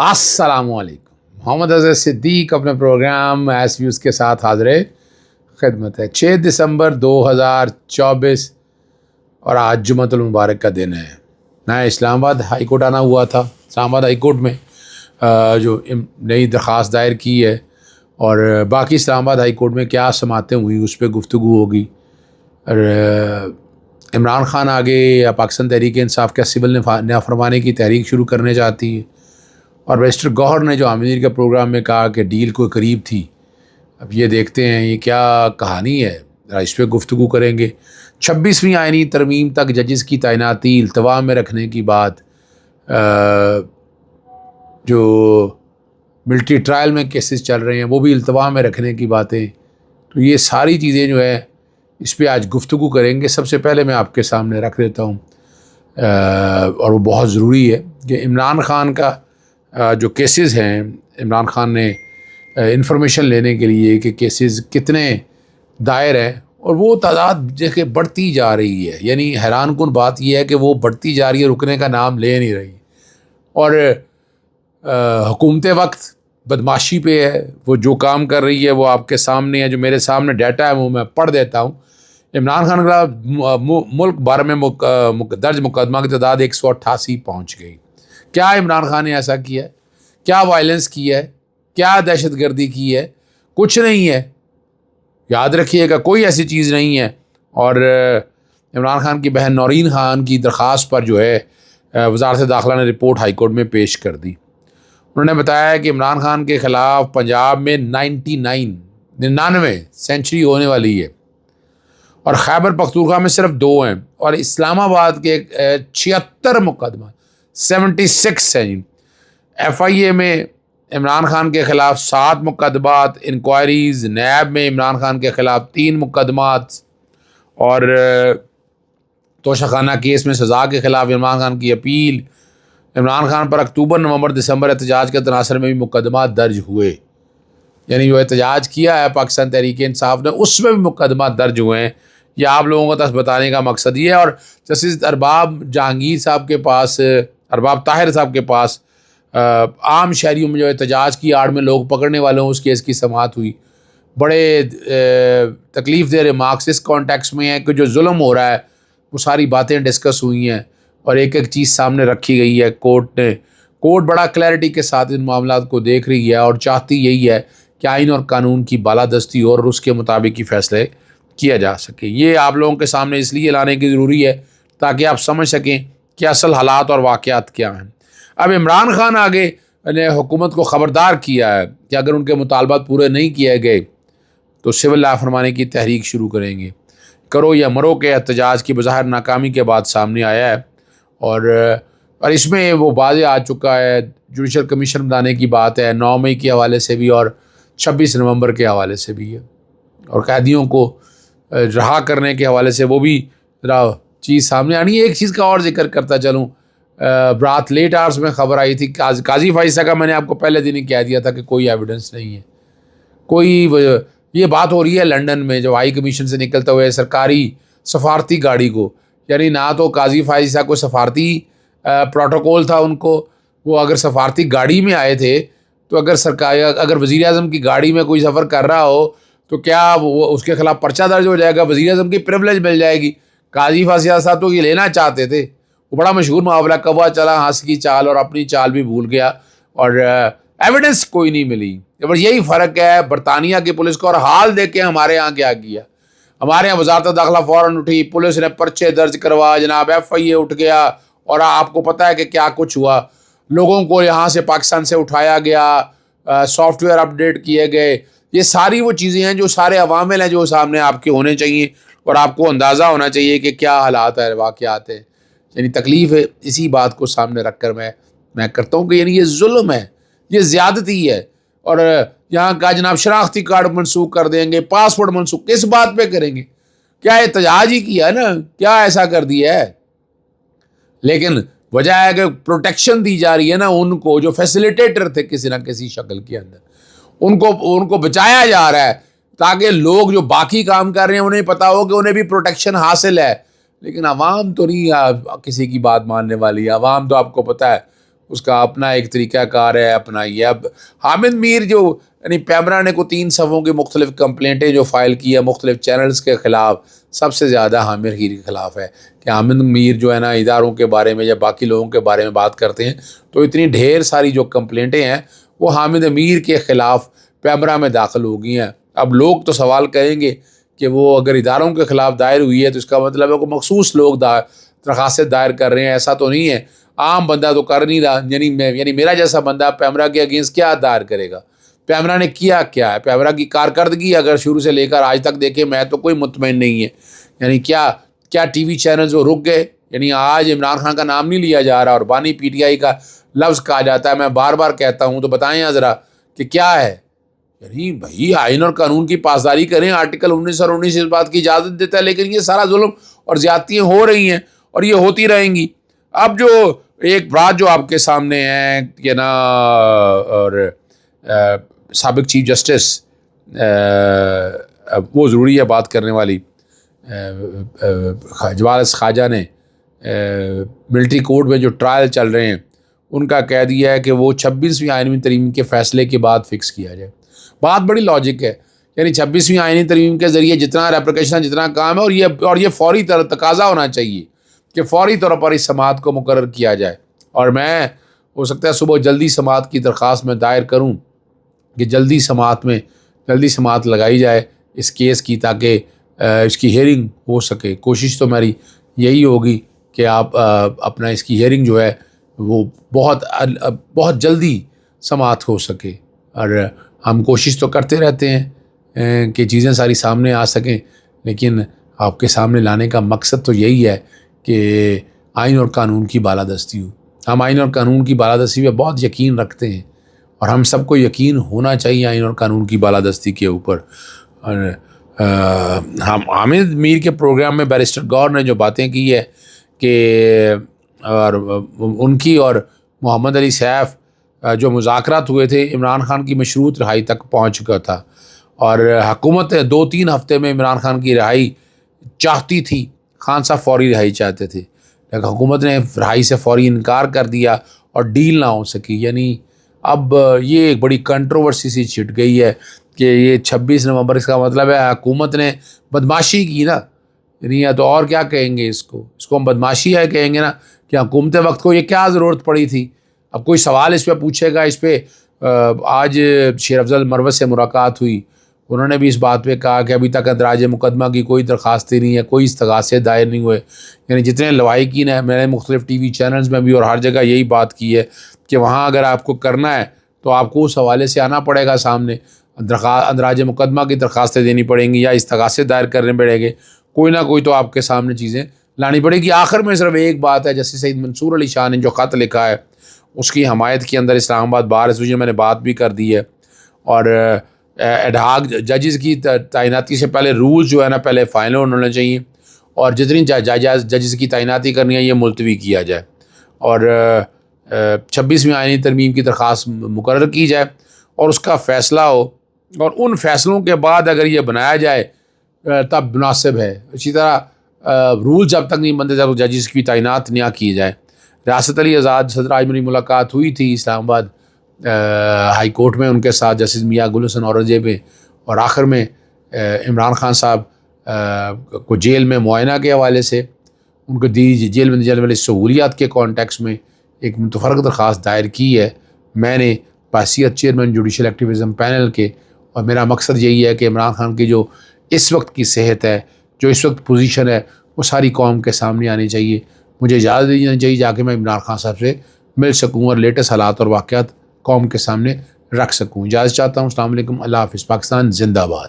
السلام علیکم. محمد اظہر صدیق اپنے پروگرام ایس ویوز کے ساتھ حاضر خدمت ہے. 6 دسمبر 2024 اور آج جمعۃ المبارک کا دن ہے. میں اسلام آباد ہائی کورٹ آنا ہوا تھا. اسلام آباد ہائی کورٹ میں جو نئی درخواست دائر کی ہے اور باقی اسلام آباد ہائی کورٹ میں کیا سماعتیں ہوئی اس پہ گفتگو ہوگی. اور عمران خان آگے یا پاکستان تحریک انصاف کا سول نافرمانی کی تحریک شروع کرنے چاہتی ہے. اور بیرسٹر گوہر نے جو عامر کے پروگرام میں کہا کہ ڈیل کو قریب تھی. اب یہ دیکھتے ہیں یہ کیا کہانی ہے, اس پہ گفتگو کریں گے. 26ویں آئینی ترمیم تک ججز کی تعیناتی التوا میں رکھنے کی بات, جو ملٹری ٹرائل میں کیسز چل رہے ہیں وہ بھی التوا میں رکھنے کی باتیں, تو یہ ساری چیزیں جو ہے اس پہ آج گفتگو کریں گے. سب سے پہلے میں آپ کے سامنے رکھ دیتا ہوں اور وہ بہت ضروری ہے کہ عمران خان کا جو کیسز ہیں, عمران خان نے انفارمیشن لینے کے لیے کہ کیسز کتنے دائر ہیں اور وہ تعداد دیکھیں بڑھتی جا رہی ہے. یعنی حیران کن بات یہ ہے کہ وہ بڑھتی جا رہی ہے, رکنے کا نام لے نہیں رہی. اور حکومت وقت بدماشی پہ ہے, وہ جو کام کر رہی ہے وہ آپ کے سامنے ہے. جو میرے سامنے ڈیٹا ہے وہ میں پڑھ دیتا ہوں. عمران خان کا ملک بھر میں درج مقدمہ کی تعداد 188 پہنچ گئی. کیا عمران خان نے ایسا کیا ہے؟ کیا وائلنس کی ہے؟ کیا دہشت گردی کی ہے؟ کچھ نہیں ہے. یاد رکھیے گا کوئی ایسی چیز نہیں ہے. اور عمران خان کی بہن نورین خان کی درخواست پر جو ہے وزارت داخلہ نے رپورٹ ہائی کورٹ میں پیش کر دی. انہوں نے بتایا کہ عمران خان کے خلاف پنجاب میں 99 سینچری ہونے والی ہے اور خیبر پختونخوا میں صرف 2 ہیں اور اسلام آباد کے 76 مقدمہ 76 ہیں. ایف آئی اے میں عمران خان کے خلاف 7 مقدمات, انکوائریز. نیب میں عمران خان کے خلاف 3 مقدمات اور توشہ خانہ کیس میں سزا کے خلاف عمران خان کی اپیل. عمران خان پر اکتوبر نومبر دسمبر احتجاج کے تناظر میں بھی مقدمات درج ہوئے. یعنی جو احتجاج کیا ہے پاکستان تحریک انصاف نے اس میں بھی مقدمات درج ہوئے ہیں. یہ آپ لوگوں کو تک بتانے کا مقصد یہ ہے. اور جسٹس ارباب جہانگیر صاحب کے پاس, ارباب طاہر صاحب کے پاس عام شہریوں میں جو احتجاج کی آڑ میں لوگ پکڑنے والے ہوں اس کیس کی سماعت ہوئی. بڑے تکلیف دہ ریمارکس اس کانٹیکس میں ہیں کہ جو ظلم ہو رہا ہے وہ ساری باتیں ڈسکس ہوئی ہیں اور ایک ایک چیز سامنے رکھی گئی ہے. کورٹ بڑا کلیئرٹی کے ساتھ ان معاملات کو دیکھ رہی ہے اور چاہتی یہی ہے کہ آئین اور قانون کی بالادستی اور اس کے مطابق ہی فیصلے کیا جا سکے. یہ آپ لوگوں کے سامنے اس لیے لانے کی ضروری ہے تاکہ آپ سمجھ سکیں کہ اصل حالات اور واقعات کیا ہیں. اب عمران خان آگے نے حکومت کو خبردار کیا ہے کہ اگر ان کے مطالبات پورے نہیں کیے گئے تو سول نافرمانی کی تحریک شروع کریں گے. کرو یا مرو کے احتجاج کی بظاہر ناکامی کے بعد سامنے آیا ہے اور اس میں وہ واضح آ چکا ہے. جوڈیشل کمیشن بنانے کی بات ہے 9 مئی کے حوالے سے بھی اور 26 نومبر کے حوالے سے بھی ہے. اور قیدیوں کو رہا کرنے کے حوالے سے وہ بھی چیز سامنے آنی ہے. ایک چیز کا اور ذکر کرتا چلوں, رات لیٹ آورس میں خبر آئی تھی قاضی فائزہ کا. میں نے آپ کو پہلے دن ہی کہہ دیا تھا کہ کوئی ایویڈنس نہیں ہے. یہ بات ہو رہی ہے لنڈن میں جو ہائی کمیشن سے نکلتے ہوئے سرکاری سفارتی گاڑی کو, یعنی نہ تو قاضی فائزہ کو سفارتی پروٹوکول تھا ان کو, وہ اگر سفارتی گاڑی میں آئے تھے تو اگر وزیر اعظم کی گاڑی میں کوئی سفر کر رہا ہو تو کیا وہ اس کے خلاف پرچہ درج ہو جائے گا, وزیر اعظم کی پریولیج مل جائے گی. قاضی فائزہ صاحب تو یہ لینا چاہتے تھے. وہ بڑا مشہور معاملہ کوا چلا ہنس کی چال اور اپنی چال بھی بھول گیا اور ایویڈنس کوئی نہیں ملی. یہی فرق ہے برطانیہ کی پولیس کو. اور حال دیکھ کے ہمارے یہاں کیا کیا. ہمارے یہاں وزارت داخلہ فوراً اٹھی, پولیس نے پرچے درج کروا, جناب ایف آئی اے اٹھ گیا اور آپ کو پتہ ہے کہ کیا کچھ ہوا. لوگوں کو یہاں سے پاکستان سے اٹھایا گیا, سافٹ ویئر اپڈیٹ کیے گئے. یہ ساری وہ چیزیں ہیں جو سارے عوامل ہیں جو سامنے آپ کے ہونے چاہیے اور آپ کو اندازہ ہونا چاہیے کہ کیا حالات ہے, واقعات ہیں. یعنی تکلیف ہے اسی بات کو سامنے رکھ کر میں کرتا ہوں کہ یعنی یہ ظلم ہے, یہ زیادتی ہے. اور یہاں کا جناب شناختی کارڈ منسوخ کر دیں گے, پاسپورٹ منسوخ, کس بات پہ کریں گے؟ کیا احتجاج ہی کیا ہے نا, کیا ایسا کر دیا ہے؟ لیکن وجہ ہے کہ پروٹیکشن دی جا رہی ہے نا ان کو جو فیسیلیٹیٹر تھے کسی نہ کسی شکل کے اندر, ان کو بچایا جا رہا ہے تاکہ لوگ جو باقی کام کر رہے ہیں انہیں پتا ہو کہ انہیں بھی پروٹیکشن حاصل ہے. لیکن عوام تو نہیں کسی کی بات ماننے والی ہے. عوام تو آپ کو پتہ ہے اس کا اپنا ایک طریقہ کار ہے اپنا یہ. اب حامد میر جو یعنی پیمرا نے کو 3 صفوں کی مختلف کمپلینٹیں جو فائل کی ہے مختلف چینلز کے خلاف، سب سے زیادہ حامد میر کے خلاف ہے کہ حامد میر جو ہے نا اداروں کے بارے میں یا باقی لوگوں کے بارے میں بات کرتے ہیں تو اتنی ڈھیر ساری جو کمپلینٹیں ہیں وہ حامد میر کے خلاف پیمرا میں داخل ہو گئی ہیں. اب لوگ تو سوال کریں گے کہ وہ اگر اداروں کے خلاف دائر ہوئی ہے تو اس کا مطلب ہے کہ مخصوص لوگ درخواستیں دائر کر رہے ہیں. ایسا تو نہیں ہے، عام بندہ تو کر نہیں رہا. یعنی میرا جیسا بندہ پیمرا کے اگینسٹ کیا دائر کرے گا؟ پیمرا نے کیا ہے؟ پیمرا کی کارکردگی اگر شروع سے لے کر آج تک دیکھیں میں تو کوئی مطمئن نہیں ہے. یعنی کیا ٹی وی چینلز وہ رک گئے؟ یعنی آج عمران خان کا نام نہیں لیا جا رہا اور بانی پی ٹی آئی کا لفظ کہا جاتا ہے. میں بار بار کہتا ہوں تو بتائیں ذرا کہ کیا ہے. یعنی بھائی آئین اور قانون کی پاسداری کریں. آرٹیکل 19 اور 19 اس بات کی اجازت دیتا ہے، لیکن یہ سارا ظلم اور زیادتیاں ہو رہی ہیں اور یہ ہوتی رہیں گی. اب جو ایک بات جو آپ کے سامنے ہے کہ نا اور سابق چیف جسٹس وہ ضروری ہے بات کرنے والی، جوارس خواجہ نے ملٹری کورٹ میں جو ٹرائل چل رہے ہیں ان کا کہہ دیا ہے کہ وہ 26ویں آئینی ترمیم کے فیصلے کے بعد فکس کیا جائے. بات بڑی لاجک ہے. یعنی 26ویں آئینی ترمیم کے ذریعے جتنا ریپلیکیشن جتنا کام ہے اور یہ فوری تقاضا ہونا چاہیے کہ فوری طور پر اس سماعت کو مقرر کیا جائے. اور میں ہو سکتا ہے صبح جلدی سماعت کی درخواست میں دائر کروں کہ جلدی سماعت لگائی جائے اس کیس کی تاکہ اس کی ہیئرنگ ہو سکے. کوشش تو میری یہی ہوگی کہ آپ اپنا اس کی ہیئرنگ جو ہے وہ بہت جلدی سماعت ہو سکے. اور ہم کوشش تو کرتے رہتے ہیں کہ چیزیں ساری سامنے آ سکیں، لیکن آپ کے سامنے لانے کا مقصد تو یہی ہے کہ آئین اور قانون کی بالادستی ہو. ہم آئین اور قانون کی بالادستی پہ بہت یقین رکھتے ہیں اور ہم سب کو یقین ہونا چاہیے آئین اور قانون کی بالادستی کے اوپر. اور ہم حامد میر کے پروگرام میں بیرسٹر گور نے جو باتیں کی ہے کہ اور ان کی اور محمد علی سیف جو مذاکرات ہوئے تھے عمران خان کی مشروط رہائی تک پہنچ چکا تھا اور حکومت 2-3 ہفتے میں عمران خان کی رہائی چاہتی تھی. خان صاحب فوری رہائی چاہتے تھے لیکن حکومت نے رہائی سے فوری انکار کر دیا اور ڈیل نہ ہو سکی. یعنی اب یہ ایک بڑی کنٹروورسی سی چھٹ گئی ہے کہ یہ 26 نومبر اس کا مطلب ہے حکومت نے بدماشی کی نا. یعنی تو اور کیا کہیں گے اس کو ہم بدماشی ہے کہیں گے نا کہ حکومت وقت کو یہ کیا ضرورت پڑی تھی. اب کوئی سوال اس پہ پوچھے گا. اس پہ آج شیر افضل مروت سے ملاقات ہوئی، انہوں نے بھی اس بات پہ کہا کہ ابھی تک اندراج مقدمہ کی کوئی درخواستیں نہیں ہے، کوئی استغاثے دائر نہیں ہوئے. یعنی جتنے لواحقین ہیں میں نے مختلف ٹی وی چینلز میں بھی اور ہر جگہ یہی بات کی ہے کہ وہاں اگر آپ کو کرنا ہے تو آپ کو اس حوالے سے آنا پڑے گا سامنے. اندراج مقدمہ کی درخواستیں دینی پڑیں گی یا استغاثے دائر کرنے پڑیں گے. کوئی نہ کوئی تو آپ کے سامنے چیزیں لانی پڑے گی. آخر میں صرف ایک بات ہے، جسٹس سعید منصور علی شاہ نے جو خط لکھا ہے اس کی حمایت کے اندر اسلام آباد بار ایسوسیشن میں نے بات بھی کر دی ہے. اور ایڈہاک ججز کی تعیناتی سے پہلے رولز جو ہے نا پہلے فائنل ہونے چاہیے اور جتنی ججز کی تعیناتی کرنی ہے یہ ملتوی کیا جائے اور 26ویں آئینی ترمیم کی درخواست مقرر کی جائے اور اس کا فیصلہ ہو اور ان فیصلوں کے بعد اگر یہ بنایا جائے تب مناسب ہے. اسی طرح رول جب تک نہیں بنتے جب ججز کی تعینات نہ کی جائے. ریاست علی آزاد صدر آج میری ملاقات ہوئی تھی اسلام آباد ہائی کورٹ میں ان کے ساتھ جسٹس میاں گل حسن اورنگزیب میں، اور آخر میں عمران خان صاحب کو جیل میں معائنہ کے حوالے سے ان کو جیل میں دینے والی سہولیات کے کانٹیکس میں ایک متفرق درخواست دائر کی ہے میں نے بحیثیت چیئرمین جوڈیشل ایکٹیویزم پینل کے. اور میرا مقصد یہی ہے کہ عمران خان کی جو اس وقت کی صحت ہے، جو اس وقت پوزیشن ہے، وہ ساری قوم کے سامنے آنی چاہیے. مجھے اجازت دینی چاہیے جا کے میں عمران خان صاحب سے مل سکوں اور لیٹسٹ حالات اور واقعات قوم کے سامنے رکھ سکوں. اجازت چاہتا ہوں. السلام علیکم. اللہ حافظ. پاکستان زندہ باد.